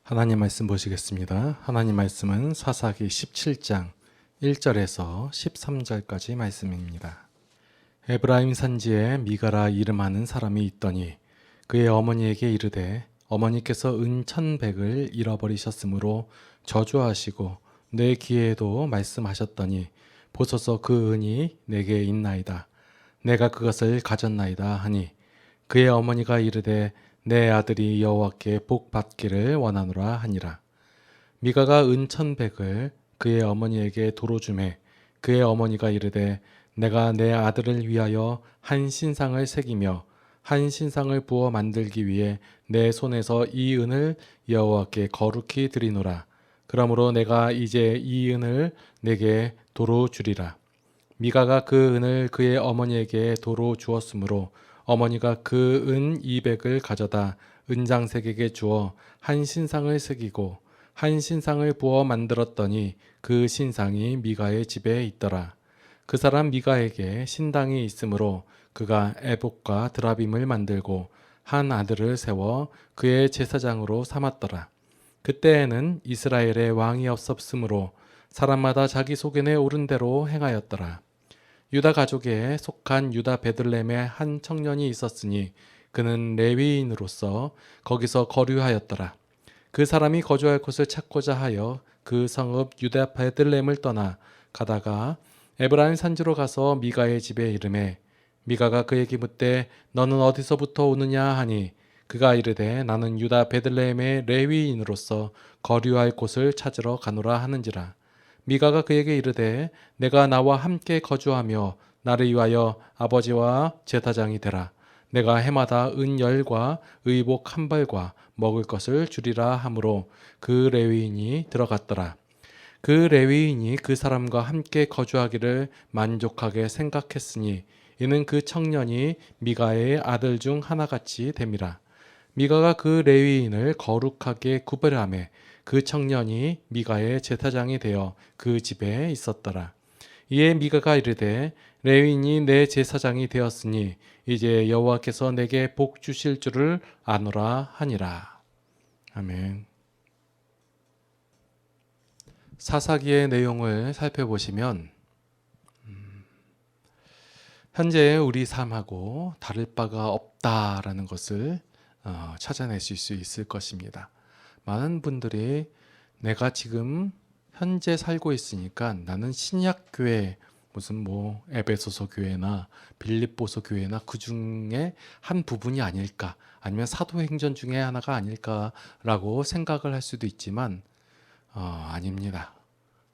하나님 말씀 보시겠습니다. 하나님 말씀은 사사기 17장 1절에서 13절까지 말씀입니다. 에브라임 산지에 미가라 이름하는 사람이 있더니 그의 어머니에게 이르되 어머니께서 은 1,100을 잃어버리셨으므로 저주하시고 내 귀에도 말씀하셨더니 보소서 그 은이 내게 있나이다. 내가 그것을 가졌나이다 하니 그의 어머니가 이르되 내 아들이 여호와께 복 받기를 원하노라 하니라. 미가가 은 1,100을 그의 어머니에게 도로 주매 그의 어머니가 이르되 내가 내 아들을 위하여 한 신상을 새기며 한 신상을 부어 만들기 위해 내 손에서 이 은을 여호와께 거룩히 드리노라. 그러므로 내가 이제 이 은을 내게 도로 주리라. 미가가 그 은을 그의 어머니에게 도로 주었으므로 어머니가 그 은 200을 가져다 은장색에게 주어 한 신상을 새기고 한 신상을 부어 만들었더니 그 신상이 미가의 집에 있더라. 그 사람 미가에게 신당이 있으므로 그가 에봇과 드라빔을 만들고 한 아들을 세워 그의 제사장으로 삼았더라. 그때에는 이스라엘에 왕이 없었으므로 사람마다 자기 소견에 오른 대로 행하였더라. 유다 가족에 속한 유다 베들레헴에 한 청년이 있었으니 그는 레위인으로서 거기서 거류하였더라. 그 사람이 거주할 곳을 찾고자 하여 그 성읍 유다 베들레헴을 떠나 가다가 에브라임 산지로 가서 미가의 집에 이르매 미가가 그에게 묻되 너는 어디서부터 오느냐 하니 그가 이르되 나는 유다 베들레헴의 레위인으로서 거류할 곳을 찾으러 가노라 하는지라. 미가가 그에게 이르되 내가 나와 함께 거주하며 나를 위하여 아버지와 제사장이 되라. 내가 해마다 은 10과 의복 1벌과 먹을 것을 주리라 하므로 그 레위인이 들어갔더라. 그 레위인이 그 사람과 함께 거주하기를 만족하게 생각했으니 이는 그 청년이 미가의 아들 중 하나같이 됨이라. 미가가 그 레위인을 거룩하게 구별하매 그 청년이 미가의 제사장이 되어 그 집에 있었더라. 이에 미가가 이르되 레위인이 내 제사장이 되었으니 이제 여호와께서 내게 복 주실 줄을 아노라 하니라. 아멘. 사사기의 내용을 살펴보시면 현재 우리 삶하고 다를 바가 없다라는 것을 찾아내실 수 있을 것입니다. 많은 분들이 내가 지금 현재 살고 있으니까 나는 신약교회 무슨 에베소서 교회나 빌립보서 교회나 그 중에 한 부분이 아닐까 아니면 사도행전 중에 하나가 아닐까라고 생각을 할 수도 있지만 아닙니다.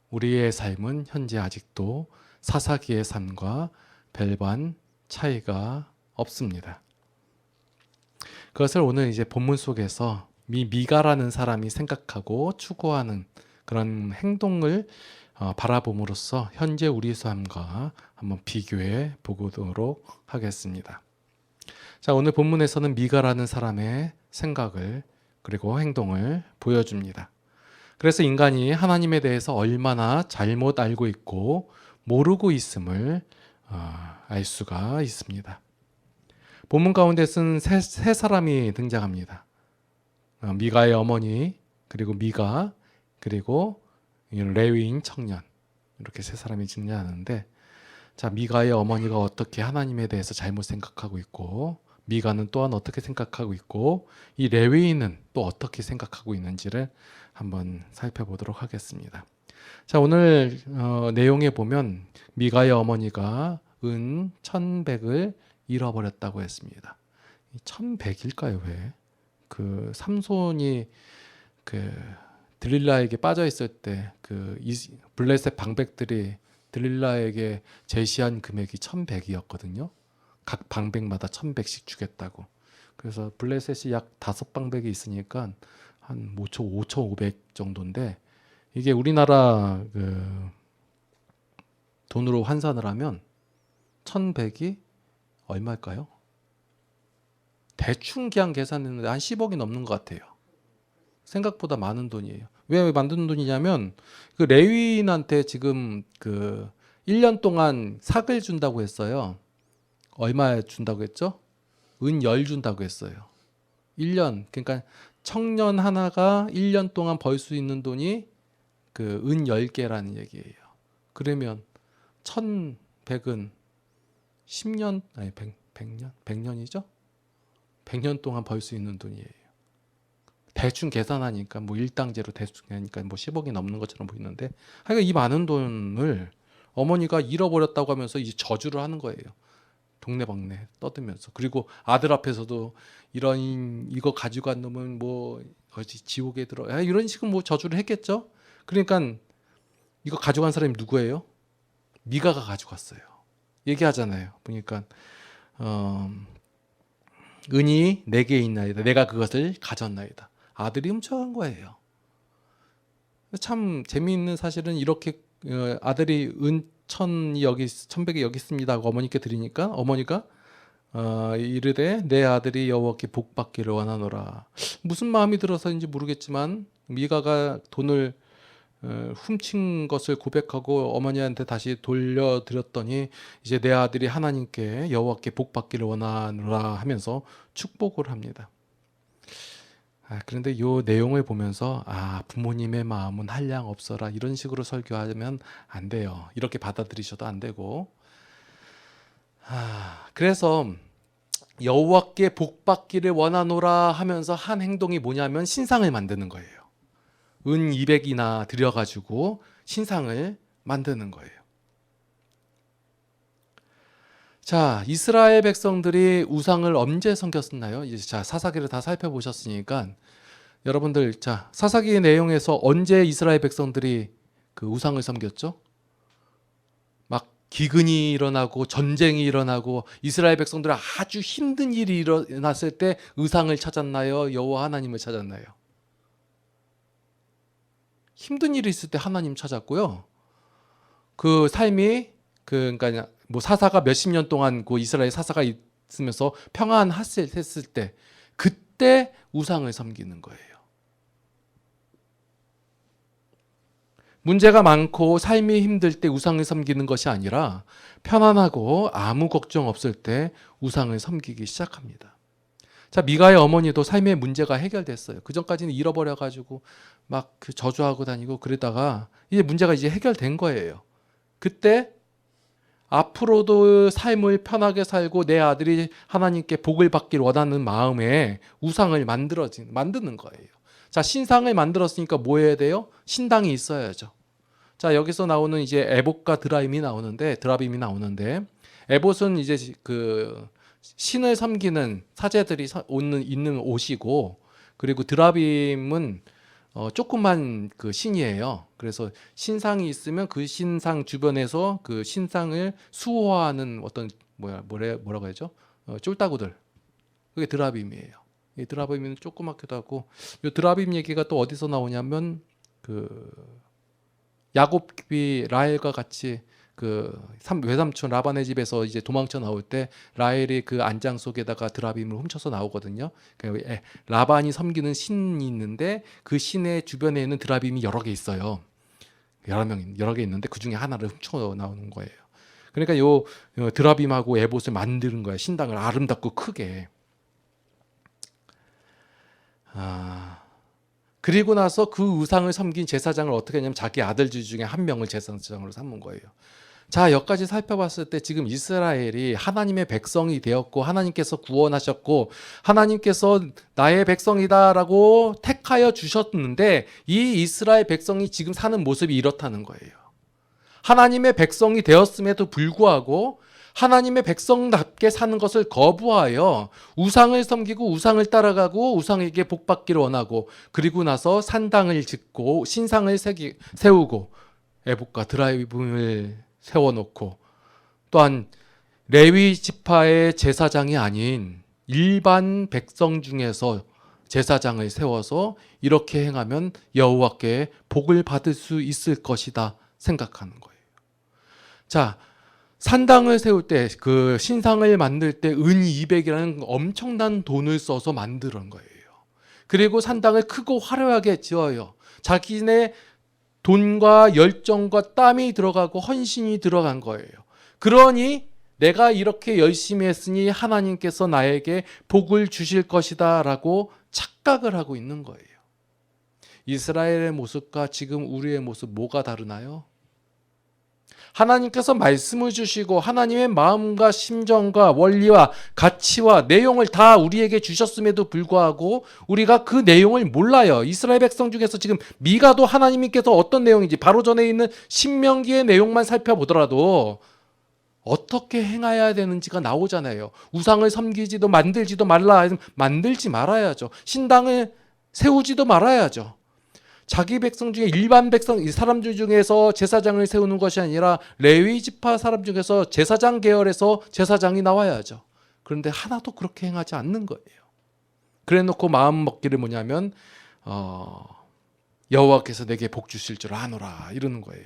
우리의 삶은 현재 아직도 사사기의 삶과 별반 차이가 없습니다. 그것을 오늘 이제 본문 속에서 미가라는 사람이 생각하고 추구하는 그런 행동을 바라봄으로써 현재 우리 삶과 한번 비교해 보도록 하겠습니다. 자, 오늘 본문에서는 미가라는 사람의 생각을 그리고 행동을 보여줍니다. 그래서 인간이 하나님에 대해서 얼마나 잘못 알고 있고 모르고 있음을 알 수가 있습니다. 본문 가운데 쓴 세 사람이 등장합니다. 미가의 어머니, 그리고 미가, 그리고 레위인 청년, 이렇게 세 사람이 등장하는데, 자, 미가의 어머니가 어떻게 하나님에 대해서 잘못 생각하고 있고, 미가는 또한 어떻게 생각하고 있고, 이 레위인은 또 어떻게 생각하고 있는지를 한번 살펴보도록 하겠습니다. 자, 오늘 내용에 보면 미가의 어머니가 은 1,100을 잃어버렸다고 했습니다. 1,100일까요, 왜? 그 삼손이 그 들릴라에게 빠져 있을 때 그 블레셋 방백들이 들릴라에게 제시한 금액이 1,100이었거든요. 각 방백마다 1,100씩 주겠다고. 그래서 블레셋이 약 5방백이 있으니까 한 5,500 정도인데 이게 우리나라 그 돈으로 환산을 하면 1,100이 얼마일까요? 대충 그냥 계산했는데 한 10억이 넘는 것 같아요. 생각보다 많은 돈이에요. 왜 만드는 돈이냐면 그 레위인한테 지금 그 1년 동안 삭을 준다고 했어요. 얼마 준다고 했죠? 은 10 준다고 했어요. 1년. 그러니까 청년 하나가 1년 동안 벌 수 있는 돈이 그 은 10개라는 얘기예요. 그러면 1100은 10년 아니 100년? 100년이죠? 100년 동안 벌 수 있는 돈이에요. 대충 계산하니까 뭐 일당제로 대충 하니까 뭐 10억이 넘는 것처럼 보이는데 하여간 이 많은 돈을 어머니가 잃어버렸다고 하면서 이제 저주를 하는 거예요. 동네방네 떠들면서. 그리고 아들 앞에서도 이거 가지고 간 놈은 뭐 어디 지옥에 들어 이런 식으로 뭐 저주를 했겠죠. 그러니까 이거 가져간 사람이 누구예요? 미가가 가져갔어요. 얘기하잖아요. 보니까 은이 내게 있나이다. 내가 그것을 가졌나이다. 아들이 훔쳐간 거예요. 참 재미있는 사실은 이렇게 아들이 은 1100이 여기 있습니다 하고 어머니께 드리니까 어머니가 이르되 내 아들이 여호와께 복받기를 원하노라. 무슨 마음이 들어서인지 모르겠지만 미가가 돈을 훔친 것을 고백하고 어머니한테 다시 돌려드렸더니 이제 내 아들이 하나님께 여호와께 복받기를 원하노라 하면서 축복을 합니다. 그런데 이 내용을 보면서 부모님의 마음은 한량 없어라 이런 식으로 설교하면 안 돼요. 이렇게 받아들이셔도 안 되고 그래서 여호와께 복받기를 원하노라 하면서 한 행동이 뭐냐면 신상을 만드는 거예요. 은 200이나 들여가지고 신상을 만드는 거예요. 자, 이스라엘 백성들이 우상을 언제 섬겼나요? 자, 사사기를 다 살펴보셨으니까 여러분들 자, 사사기의 내용에서 언제 이스라엘 백성들이 그 우상을 섬겼죠? 막 기근이 일어나고 전쟁이 일어나고 이스라엘 백성들은 아주 힘든 일이 일어났을 때 우상을 찾았나요? 여호와 하나님을 찾았나요? 힘든 일이 있을 때 하나님 찾았고요. 그 삶이 그러니까 뭐 사사가 몇십 년 동안 그 이스라엘 사사가 있으면서 평안했을 때 그때 우상을 섬기는 거예요. 문제가 많고 삶이 힘들 때 우상을 섬기는 것이 아니라 편안하고 아무 걱정 없을 때 우상을 섬기기 시작합니다. 자, 미가의 어머니도 삶의 문제가 해결됐어요. 그 전까지는 잃어버려가지고 막 그 저주하고 다니고 그러다가 이제 문제가 이제 해결된 거예요. 그때 앞으로도 삶을 편하게 살고 내 아들이 하나님께 복을 받기를 원하는 마음에 우상을 만드는 거예요. 자, 신상을 만들었으니까 뭐 해야 돼요? 신당이 있어야죠. 자, 여기서 나오는 이제 에봇과 드라빔이 나오는데 에봇은 이제 그 신을 섬기는 사제들이 있는 옷이고 그리고 드라빔은 조그만 그 신이에요. 그래서 신상이 있으면 그 신상 주변에서 그 신상을 수호하는 어떤 뭐라고 하죠? 쫄따구들. 그게 드라빔이에요. 이 드라빔은 조그맣기도 하고 이 드라빔 얘기가 또 어디서 나오냐면 그 야곱이 라헬과 같이 그 외삼촌 라반의 집에서 이제 도망쳐 나올 때 라헬이 그 안장 속에다가 드라빔을 훔쳐서 나오거든요. 라반이 섬기는 신이 있는데 그 신의 주변에 있는 드라빔이 여러 개 있어요. 여러 개 있는데 그 중에 하나를 훔쳐 나오는 거예요. 그러니까 요 드라빔하고 에봇을 만드는 거예요. 신당을 아름답고 크게. 그리고 나서 그 우상을 섬긴 제사장을 어떻게 했냐면 자기 아들들 중에 한 명을 제사장으로 삼은 거예요. 자, 여기까지 살펴봤을 때 지금 이스라엘이 하나님의 백성이 되었고 하나님께서 구원하셨고 하나님께서 나의 백성이다라고 택하여 주셨는데 이 이스라엘 백성이 지금 사는 모습이 이렇다는 거예요. 하나님의 백성이 되었음에도 불구하고 하나님의 백성답게 사는 것을 거부하여 우상을 섬기고 우상을 따라가고 우상에게 복받기를 원하고 그리고 나서 산당을 짓고 신상을 세우고 에봇과 드라빔을 세워놓고 또한 레위 지파의 제사장이 아닌 일반 백성 중에서 제사장을 세워서 이렇게 행하면 여호와께 복을 받을 수 있을 것이다 생각하는 거예요. 자, 산당을 세울 때 그 신상을 만들 때 은 200이라는 엄청난 돈을 써서 만드는 거예요. 그리고 산당을 크고 화려하게 지어요. 자기네 돈과 열정과 땀이 들어가고 헌신이 들어간 거예요. 그러니 내가 이렇게 열심히 했으니 하나님께서 나에게 복을 주실 것이다 라고 착각을 하고 있는 거예요. 이스라엘의 모습과 지금 우리의 모습 뭐가 다르나요? 하나님께서 말씀을 주시고 하나님의 마음과 심정과 원리와 가치와 내용을 다 우리에게 주셨음에도 불구하고 우리가 그 내용을 몰라요. 이스라엘 백성 중에서 지금 미가도 하나님께서 어떤 내용인지 바로 전에 있는 신명기의 내용만 살펴보더라도 어떻게 행해야 되는지가 나오잖아요. 우상을 섬기지도 만들지도 말라. 만들지 말아야죠. 신당을 세우지도 말아야죠. 자기 백성 중에 일반 백성 이 사람들 중에서 제사장을 세우는 것이 아니라 레위 지파 사람 중에서 제사장 계열에서 제사장이 나와야죠. 그런데 하나도 그렇게 행하지 않는 거예요. 그래놓고 마음 먹기를 뭐냐면 여호와께서 내게 복 주실 줄 아노라 이러는 거예요.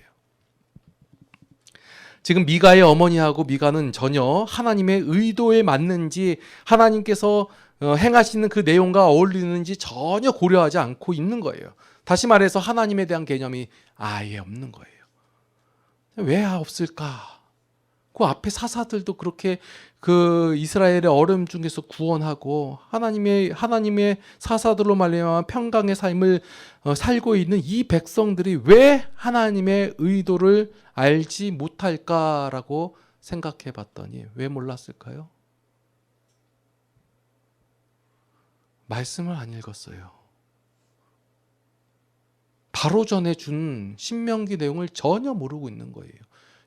지금 미가의 어머니하고 미가는 전혀 하나님의 의도에 맞는지 하나님께서 행하시는 그 내용과 어울리는지 전혀 고려하지 않고 있는 거예요. 다시 말해서 하나님에 대한 개념이 아예 없는 거예요. 왜 없을까? 그 앞에 사사들도 그렇게 그 이스라엘의 어려움 중에서 구원하고 하나님의 사사들로 말미암아 평강의 삶을 살고 있는 이 백성들이 왜 하나님의 의도를 알지 못할까라고 생각해 봤더니 왜 몰랐을까요? 말씀을 안 읽었어요. 바로 전에 준 신명기 내용을 전혀 모르고 있는 거예요.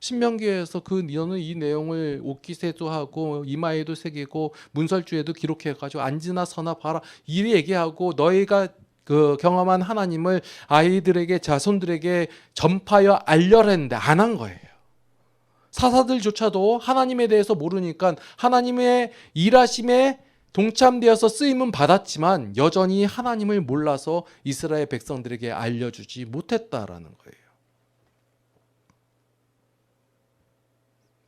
신명기에서 너는 이 내용을 옷깃에도 하고 이마에도 새기고 문설주에도 기록해가지고 앉으나 서나 봐라 이리 얘기하고 너희가 그 경험한 하나님을 아이들에게 자손들에게 전파하여 알려라 했는데 안 한 거예요. 사사들조차도 하나님에 대해서 모르니까 하나님의 일하심에 동참되어서 쓰임은 받았지만 여전히 하나님을 몰라서 이스라엘 백성들에게 알려주지 못했다라는 거예요.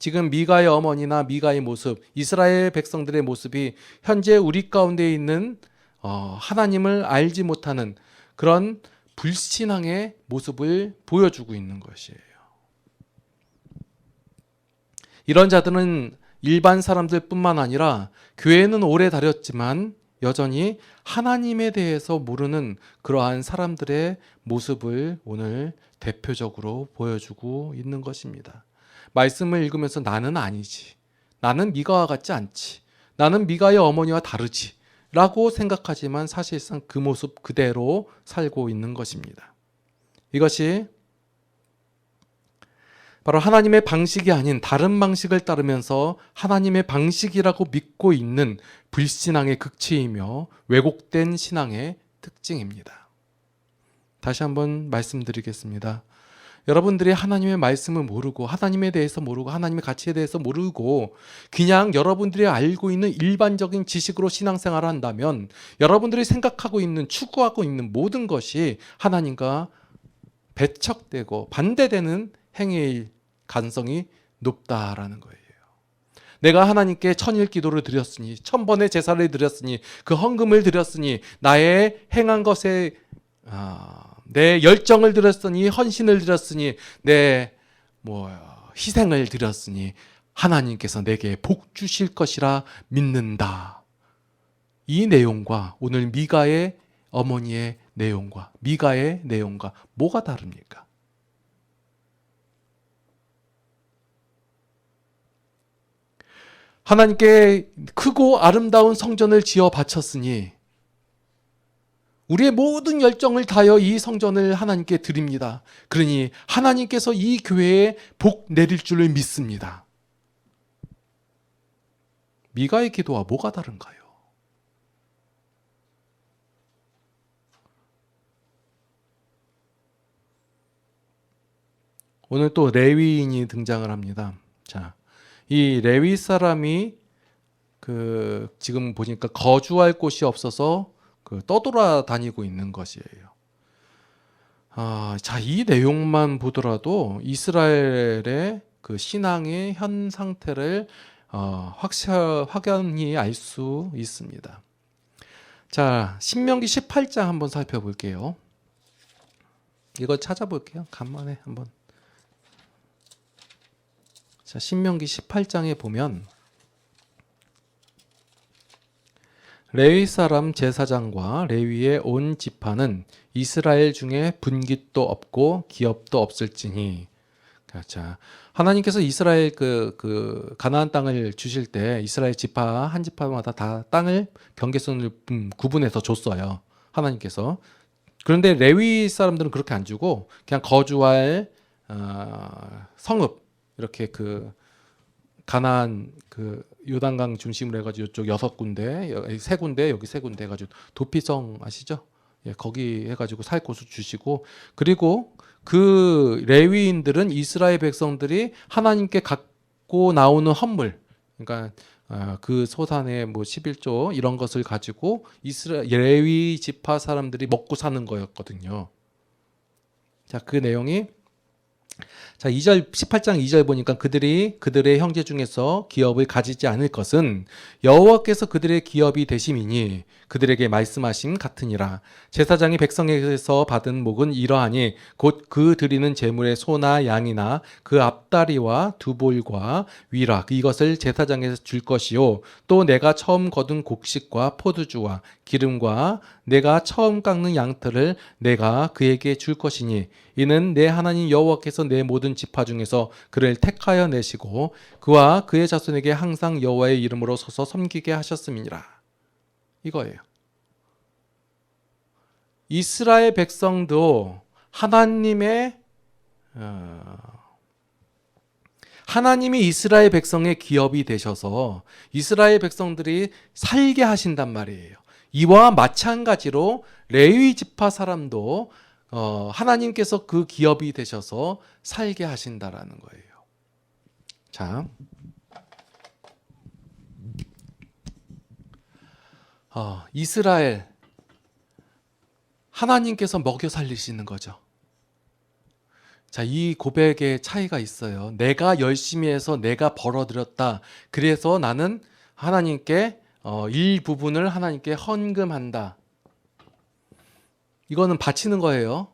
지금 미가의 어머니나 미가의 모습, 이스라엘 백성들의 모습이 현재 우리 가운데 있는 하나님을 알지 못하는 그런 불신앙의 모습을 보여주고 있는 것이에요. 이런 자들은 일반 사람들뿐만 아니라 교회는 오래 다녔지만 여전히 하나님에 대해서 모르는 그러한 사람들의 모습을 오늘 대표적으로 보여주고 있는 것입니다. 말씀을 읽으면서 나는 아니지. 나는 미가와 같지 않지. 나는 미가의 어머니와 다르지. 라고 생각하지만 사실상 그 모습 그대로 살고 있는 것입니다. 이것이 바로 하나님의 방식이 아닌 다른 방식을 따르면서 하나님의 방식이라고 믿고 있는 불신앙의 극치이며 왜곡된 신앙의 특징입니다. 다시 한번 말씀드리겠습니다. 여러분들이 하나님의 말씀을 모르고 하나님에 대해서 모르고 하나님의 가치에 대해서 모르고 그냥 여러분들이 알고 있는 일반적인 지식으로 신앙생활을 한다면 여러분들이 생각하고 있는 추구하고 있는 모든 것이 하나님과 배척되고 반대되는 행위일 가능성이 높다라는 거예요. 내가 하나님께 천일 기도를 드렸으니 1000번의 제사를 드렸으니 그 헌금을 드렸으니 나의 행한 것에 내 열정을 드렸으니 헌신을 드렸으니 내 희생을 드렸으니 하나님께서 내게 복 주실 것이라 믿는다. 이 내용과 오늘 미가의 어머니의 내용과 미가의 내용과 뭐가 다릅니까? 하나님께 크고 아름다운 성전을 지어 바쳤으니 우리의 모든 열정을 다하여 이 성전을 하나님께 드립니다. 그러니 하나님께서 이 교회에 복 내릴 줄을 믿습니다. 미가의 기도와 뭐가 다른가요? 오늘 또 레위인이 등장을 합니다. 자, 이 레위 사람이 지금 보니까 거주할 곳이 없어서 떠돌아다니고 있는 것이에요. 자, 이 내용만 보더라도 이스라엘의 그 신앙의 현 상태를 확연히 알 수 있습니다. 자, 신명기 18장 한번 살펴볼게요. 이거 찾아볼게요. 간만에 한번. 자, 신명기 18장에 보면 레위 사람 제사장과 레위의 온 지파는 이스라엘 중에 분깃도 없고 기업도 없을지니. 자, 하나님께서 이스라엘 그 가나안 땅을 주실 때 이스라엘 지파 한 지파마다 다 땅을 경계선을 구분해서 줬어요. 하나님께서. 그런데 레위 사람들은 그렇게 안 주고 그냥 거주할 성읍 이렇게 그 가나안 그 요단강 중심으로 해가지고 이쪽 6군데, 여기 3군데, 여기 3군데 해가지고 도피성 아시죠? 예, 거기 해가지고 살 곳을 주시고, 그리고 그 레위인들은 이스라엘 백성들이 하나님께 갖고 나오는 헌물, 그러니까 그 소산의 뭐 11조 이런 것을 가지고 레위 지파 사람들이 먹고 사는 거였거든요. 자, 그 내용이 자, 2절 18장 2절 보니까 그들의 형제 중에서 기업을 가지지 않을 것은 여호와께서 그들의 기업이 되심이니 그들에게 말씀하심 같으니라. 제사장이 백성에게서 받은 목은 이러하니 곧 그 드리는 제물의 소나 양이나 그 앞다리와 두볼과 위락 이것을 제사장에서 줄 것이요 또 내가 처음 거둔 곡식과 포도주와 기름과 내가 처음 깎는 양털을 내가 그에게 줄 것이니 이는 내 하나님 여호와께서 내 모든 지파 중에서 그를 택하여 내시고 그와 그의 자손에게 항상 여호와의 이름으로 서서 섬기게 하셨음이니라. 이거예요. 이스라엘 백성도 하나님이 이스라엘 백성의 기업이 되셔서 이스라엘 백성들이 살게 하신단 말이에요. 이와 마찬가지로 레위 지파 사람도 하나님께서 그 기업이 되셔서 살게 하신다라는 거예요. 자, 이스라엘 하나님께서 먹여 살리시는 거죠. 자, 이 고백에 차이가 있어요. 내가 열심히 해서 내가 벌어들였다. 그래서 나는 하나님께 일부분을 하나님께 헌금한다. 이거는 바치는 거예요.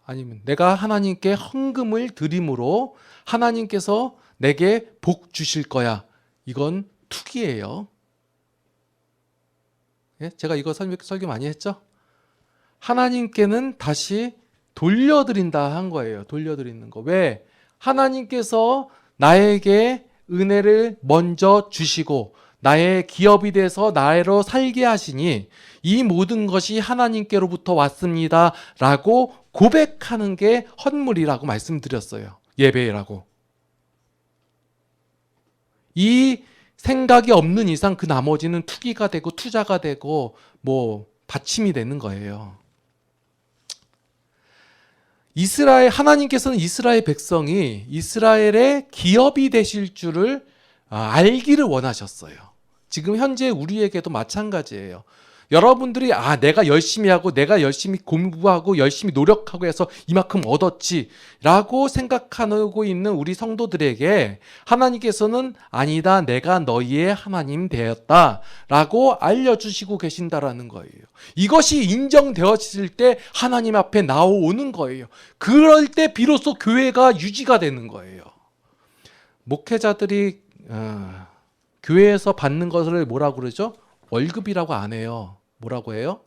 아니면 내가 하나님께 헌금을 드림으로 하나님께서 내게 복 주실 거야. 이건 투기예요. 예? 제가 이거 설교 많이 했죠? 하나님께는 다시 돌려드린다 한 거예요. 돌려드리는 거. 왜? 하나님께서 나에게 은혜를 먼저 주시고 나의 기업이 돼서 나로 살게 하시니 이 모든 것이 하나님께로부터 왔습니다 라고 고백하는 게 헌물이라고 말씀드렸어요. 예배라고. 이 생각이 없는 이상 그 나머지는 투기가 되고 투자가 되고 뭐 받침이 되는 거예요. 하나님께서는 이스라엘 백성이 이스라엘의 기업이 되실 줄을 알기를 원하셨어요. 지금 현재 우리에게도 마찬가지예요. 여러분들이 내가 열심히 하고 내가 열심히 공부하고 열심히 노력하고 해서 이만큼 얻었지 라고 생각하고 있는 우리 성도들에게 하나님께서는 아니다, 내가 너희의 하나님 되었다 라고 알려주시고 계신다라는 거예요. 이것이 인정되어질 때 하나님 앞에 나오는 거예요. 그럴 때 비로소 교회가 유지가 되는 거예요. 목회자들이 교회에서 받는 것을 뭐라고 그러죠? 월급이라고 안 해요. 뭐라고 해요?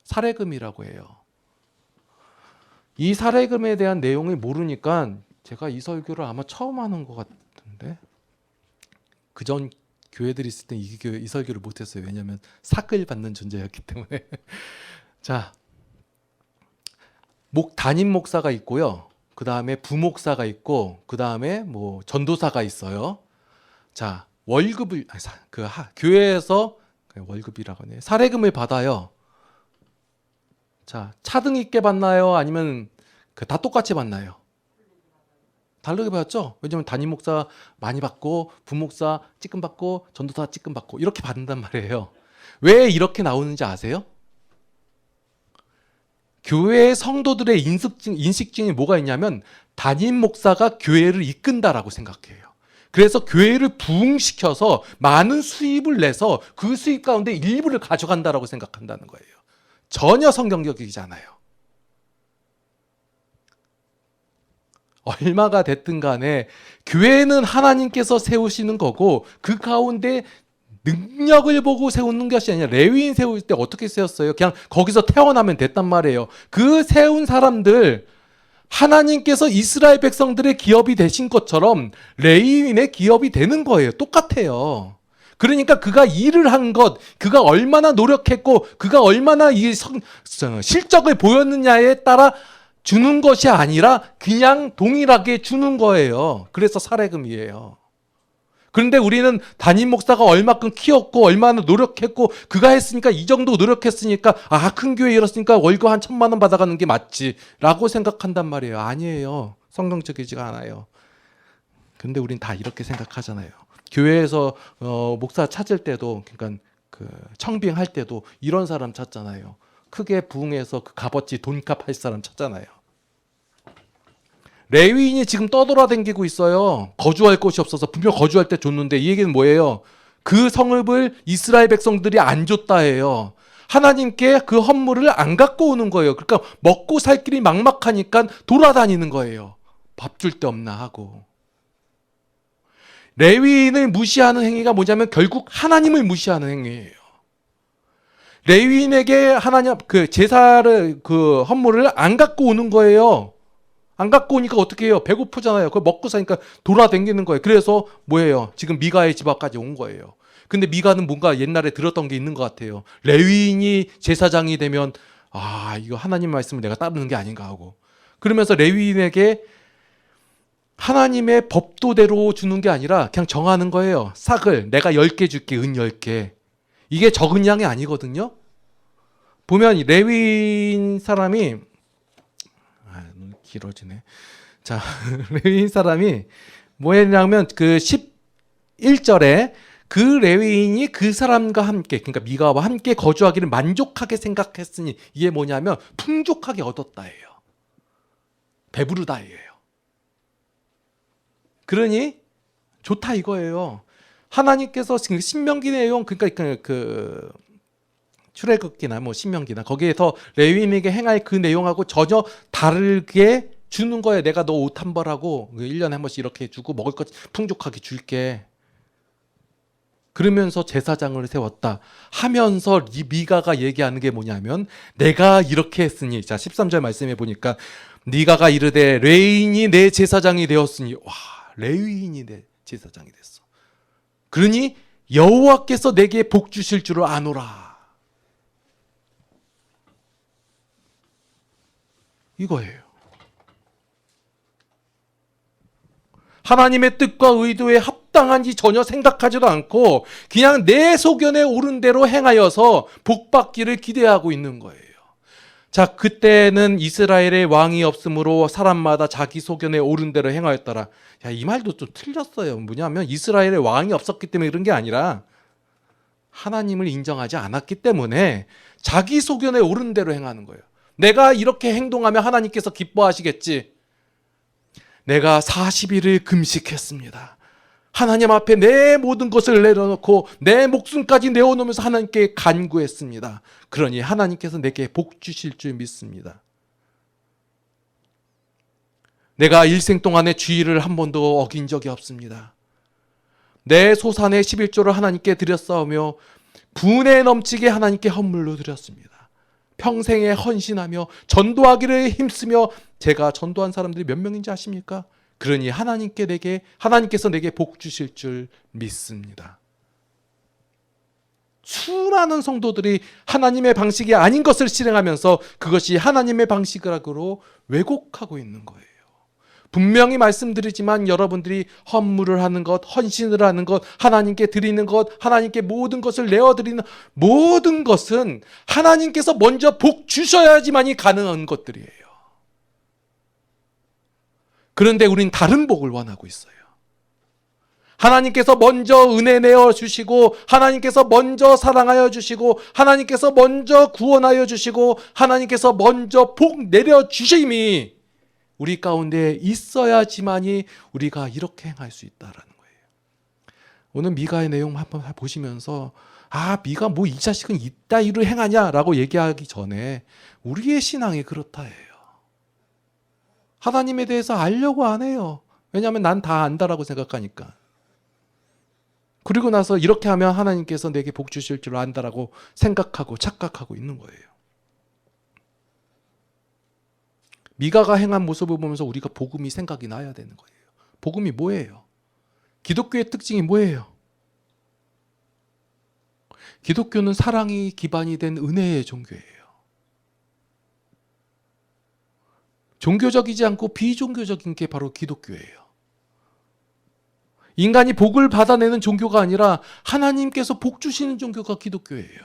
사례금이라고 해요. 이 사례금에 대한 내용을 모르니까 제가 이 설교를 아마 처음 하는 것 같은데 그전 교회들이 있을 때 이 설교를 못했어요. 왜냐하면 삭을 받는 존재였기 때문에. 자, 담임 목사가 있고요. 그 다음에 부목사가 있고 그 다음에 뭐 전도사가 있어요. 자, 월급을 교회에서 월급이라고 하네요. 사례금을 받아요. 자, 차등 있게 받나요? 아니면 다 똑같이 받나요? 다르게 받았죠? 왜냐면 담임 목사 많이 받고 부목사 찌끔 받고 전도사 찌끔 받고 이렇게 받는단 말이에요. 왜 이렇게 나오는지 아세요? 교회 성도들의 인식증이 뭐가 있냐면 담임 목사가 교회를 이끈다라고 생각해요. 그래서 교회를 부흥시켜서 많은 수입을 내서 그 수입 가운데 일부를 가져간다라고 생각한다는 거예요. 전혀 성경적이잖아요. 얼마가 됐든 간에 교회는 하나님께서 세우시는 거고 그 가운데 능력을 보고 세우는 것이 아니라 레위인 세울 때 어떻게 세웠어요? 그냥 거기서 태어나면 됐단 말이에요. 그 세운 사람들, 하나님께서 이스라엘 백성들의 기업이 되신 것처럼 레위인의 기업이 되는 거예요. 똑같아요. 그러니까 그가 일을 한 것, 그가 얼마나 노력했고 그가 얼마나 이 실적을 보였느냐에 따라 주는 것이 아니라 그냥 동일하게 주는 거예요. 그래서 사례금이에요. 그런데 우리는 담임 목사가 얼마큼 키웠고 얼마나 노력했고 그가 했으니까 이 정도 노력했으니까 큰 교회 이렇으니까 월급 한 1,000만 원 받아가는 게 맞지 라고 생각한단 말이에요. 아니에요. 성경적이지가 않아요. 근데 우린 다 이렇게 생각하잖아요. 교회에서 목사 찾을 때도, 그러니까 그 청빙할 때도 이런 사람 찾잖아요. 크게 부흥해서 그 값어치 돈값 할 사람 찾잖아요. 레위인이 지금 떠돌아다니고 있어요. 거주할 곳이 없어서. 분명 거주할 때 줬는데 이 얘기는 뭐예요? 그 성읍을 이스라엘 백성들이 안 줬다 해요. 하나님께 그 헌물을 안 갖고 오는 거예요. 그러니까 먹고 살 길이 막막하니까 돌아다니는 거예요. 밥 줄 데 없나 하고. 레위인을 무시하는 행위가 뭐냐면 결국 하나님을 무시하는 행위예요. 레위인에게 하나님 그 제사를 그 헌물을 안 갖고 오는 거예요. 안 갖고 오니까 어떻게 해요? 배고프잖아요. 그걸 먹고 사니까 돌아다니는 거예요. 그래서 뭐예요? 지금 미가의 집 앞까지 온 거예요. 근데 미가는 뭔가 옛날에 들었던 게 있는 것 같아요. 레위인이 제사장이 되면 이거 하나님 말씀을 내가 따르는 게 아닌가 하고. 그러면서 레위인에게 하나님의 법도대로 주는 게 아니라 그냥 정하는 거예요. 삭을 내가 10개 줄게, 은 10개. 이게 적은 양이 아니거든요. 보면 레위인 사람이 길어지네. 자, 레위인 사람이 뭐 했냐면 그 11절에 그 레위인이 그 사람과 함께, 그러니까 미가와 함께 거주하기를 만족하게 생각했으니 이게 뭐냐면 풍족하게 얻었다예요. 배부르다예요. 그러니 좋다 이거예요. 하나님께서 신명기 내용, 그러니까 그 출애굽기나 뭐 신명기나 거기에서 레위인에게 행할 그 내용하고 전혀 다르게 주는 거예요. 내가 너 옷 한 벌하고 1년에 한 번씩 이렇게 해주고 먹을 것 풍족하게 줄게. 그러면서 제사장을 세웠다 하면서 이 미가가 얘기하는 게 뭐냐면 내가 이렇게 했으니, 자 13절 말씀해 보니까 미가가 이르되 레위인이 내 제사장이 되었으니, 와, 레위인이 내 제사장이 됐어. 그러니 여호와께서 내게 복 주실 줄을 아노라. 이거예요. 하나님의 뜻과 의도에 합당한지 전혀 생각하지도 않고 그냥 내 소견에 오른 대로 행하여서 복받기를 기대하고 있는 거예요. 자, 그때는 이스라엘의 왕이 없으므로 사람마다 자기 소견에 오른 대로 행하였더라. 야, 이 말도 좀 틀렸어요. 뭐냐면 이스라엘의 왕이 없었기 때문에 그런 게 아니라 하나님을 인정하지 않았기 때문에 자기 소견에 오른 대로 행하는 거예요. 내가 이렇게 행동하면 하나님께서 기뻐하시겠지. 내가 40일을 금식했습니다. 하나님 앞에 내 모든 것을 내려놓고 내 목숨까지 내어놓으면서 하나님께 간구했습니다. 그러니 하나님께서 내게 복 주실 줄 믿습니다. 내가 일생 동안에 주의를 한 번도 어긴 적이 없습니다. 내 소산의 11조를 하나님께 드렸사오며 분에 넘치게 하나님께 헌물로 드렸습니다. 평생에 헌신하며 전도하기를 힘쓰며, 제가 전도한 사람들이 몇 명인지 아십니까? 그러니 하나님께서 내게 복 주실 줄 믿습니다. 수많은 성도들이 하나님의 방식이 아닌 것을 실행하면서 그것이 하나님의 방식이라고 왜곡하고 있는 거예요. 분명히 말씀드리지만 여러분들이 헌물을 하는 것, 헌신을 하는 것, 하나님께 드리는 것, 하나님께 모든 것을 내어드리는 모든 것은 하나님께서 먼저 복 주셔야지만이 가능한 것들이에요. 그런데 우린 다른 복을 원하고 있어요. 하나님께서 먼저 은혜 내어 주시고, 하나님께서 먼저 사랑하여 주시고, 하나님께서 먼저 구원하여 주시고, 하나님께서 먼저 복 내려 주심이 우리 가운데 있어야지만이 우리가 이렇게 행할 수 있다라는 거예요. 오늘 미가의 내용 한번 보시면서 미가 뭐 이 자식은 이따위로 행하냐라고 얘기하기 전에 우리의 신앙이 그렇다 해요. 하나님에 대해서 알려고 안 해요. 왜냐하면 난 다 안다라고 생각하니까. 그리고 나서 이렇게 하면 하나님께서 내게 복 주실 줄 안다라고 생각하고 착각하고 있는 거예요. 미가가 행한 모습을 보면서 우리가 복음이 생각이 나야 되는 거예요. 복음이 뭐예요? 기독교의 특징이 뭐예요? 기독교는 사랑이 기반이 된 은혜의 종교예요. 종교적이지 않고 비종교적인 게 바로 기독교예요. 인간이 복을 받아내는 종교가 아니라 하나님께서 복 주시는 종교가 기독교예요.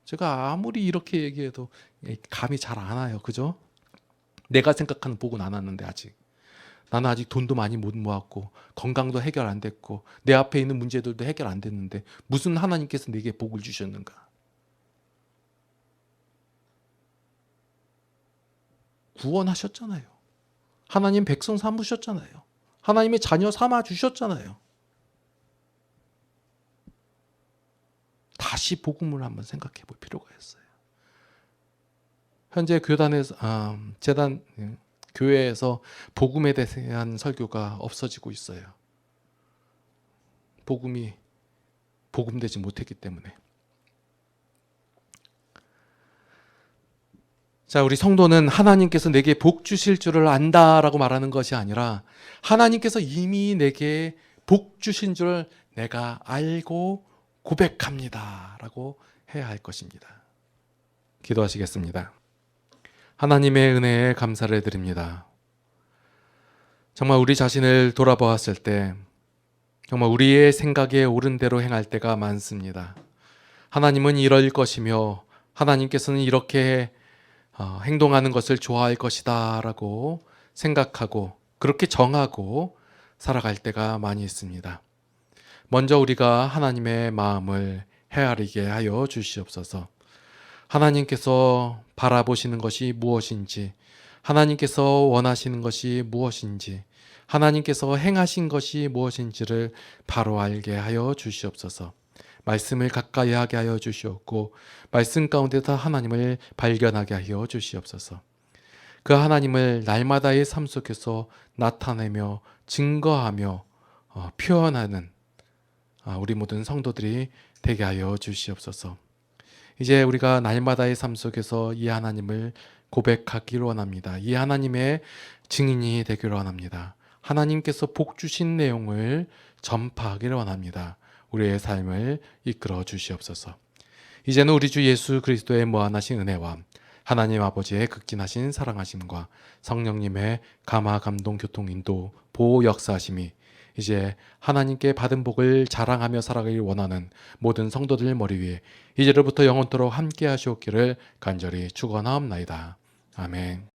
제가 아무리 이렇게 얘기해도 감이 잘 안 와요. 그죠? 내가 생각하는 복은 안 왔는데 아직. 나는 아직 돈도 많이 못 모았고 건강도 해결 안 됐고 내 앞에 있는 문제들도 해결 안 됐는데 무슨 하나님께서 내게 복을 주셨는가? 구원하셨잖아요. 하나님 백성 삼으셨잖아요. 하나님의 자녀 삼아 주셨잖아요. 다시 복음을 한번 생각해 볼 필요가 있어요. 현재 교회에서 복음에 대한 설교가 없어지고 있어요. 복음이 복음되지 못했기 때문에. 자, 우리 성도는 하나님께서 내게 복 주실 줄을 안다라고 말하는 것이 아니라 하나님께서 이미 내게 복 주신 줄 내가 알고 고백합니다 라고 해야 할 것입니다. 기도하시겠습니다. 하나님의 은혜에 감사를 드립니다. 정말 우리 자신을 돌아보았을 때 정말 우리의 생각에 옳은 대로 행할 때가 많습니다. 하나님은 이럴 것이며 하나님께서는 이렇게 행동하는 것을 좋아할 것이다 라고 생각하고 그렇게 정하고 살아갈 때가 많이 있습니다. 먼저 우리가 하나님의 마음을 헤아리게 하여 주시옵소서. 하나님께서 바라보시는 것이 무엇인지, 하나님께서 원하시는 것이 무엇인지, 하나님께서 행하신 것이 무엇인지를 바로 알게 하여 주시옵소서. 말씀을 가까이 하게 하여 주시옵고 말씀 가운데서 하나님을 발견하게 하여 주시옵소서. 그 하나님을 날마다의 삶 속에서 나타내며 증거하며 표현하는 우리 모든 성도들이 되게 하여 주시옵소서. 이제 우리가 날마다의 삶 속에서 이 하나님을 고백하기를 원합니다. 이 하나님의 증인이 되기를 원합니다. 하나님께서 복 주신 내용을 전파하기를 원합니다. 우리의 삶을 이끌어 주시옵소서. 이제는 우리 주 예수 그리스도의 무한하신 은혜와 하나님 아버지의 극진하신 사랑하심과 성령님의 감화 감동 교통 인도 보호 역사하심이 이제 하나님께 받은 복을 자랑하며 살아가길 원하는 모든 성도들 머리 위에 이제로부터 영원토록 함께 하시옵기를 간절히 축원하옵나이다. 아멘.